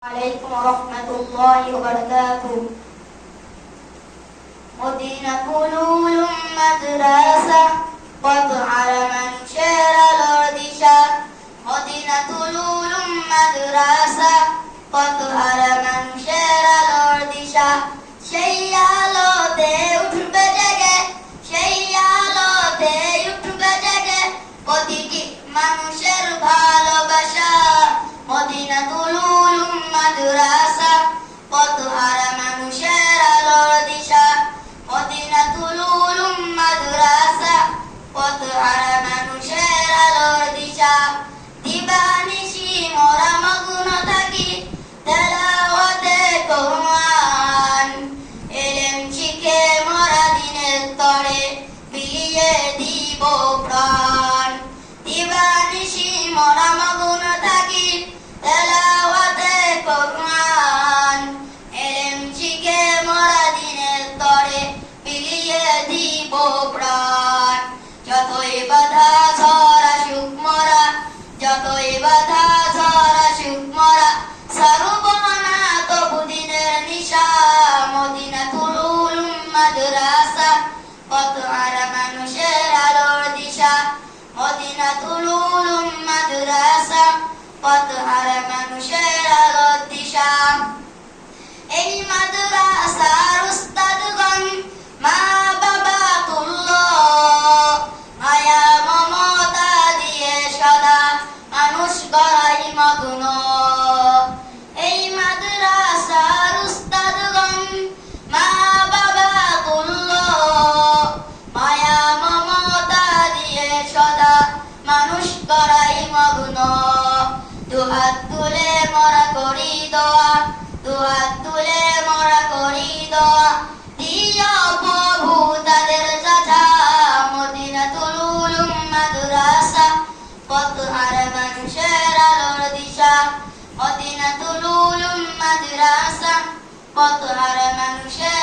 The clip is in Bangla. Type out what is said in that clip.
عليكم ورحمة الله وبركاته. مدينة نور مدرسة قد علم شعر الأردشة. مدينة نور مدرسة قد علم شعر الأردشة. সেই আলোতে উঠবে জেগে, সেই আলোতে উঠবে জেগে প্রতিটি মানুষের ভালোবাসা। মদিনাতুল উলুম মাদ্রাসা পথহারা মানুষের আলোর দিশা। মদিনাতুল উলুম মাদ্রাসা পথহারা মানুষের আলোর দিশা। দিবানিশি মোরা মগ্ন থাকি তেলাওয়াতে কোরআন। এলেম শিখে মোরা দিনের তরে বিলিয়ে দিব প্রাণ। দিবানিশি মোরা মগ্ন থাকি তেলাওয়াতে কোরআন। এলেম শিখে মোরা দিনের তরে বিলিয়ে দিব প্রাণ। যতই বাধা ঝড় আসুক মোরা, যতই বাধা ঝড় আসুক মোরা ছাড়ব না তবু দিনের নিশা। মদিনাতুল উলুম মাদ্রাসা পথহারা মানুষের আলোর দিশা। মদিনাতুল উলুম মাদ্রাসা পথহারা মানুষের আলোর দিশা। এই মাদ্রাসার উস্তাদগণ মা বাবা তুল্য, মায়া মমতা দিয়ে সদা মানুষ গড়াই মগ্ন। এই মাদ্রাসার উস্তাদগণ মা বাবা তুল্য, মায়া মমতা দিয়ে সদা মানুষ গড়াই মগ্ন। দুহাত তুলে মোরা করি দোয়া, দুহাত তুলে মোরা করি দোয়া দিও প্রভু তাদের যথা। মদিনাতুল উলুম মাদ্রাসা পথহারা মানুষের আলোর দিশা। মদিনাতুল উলুম মাদ্রাসা পথহারা মানুষের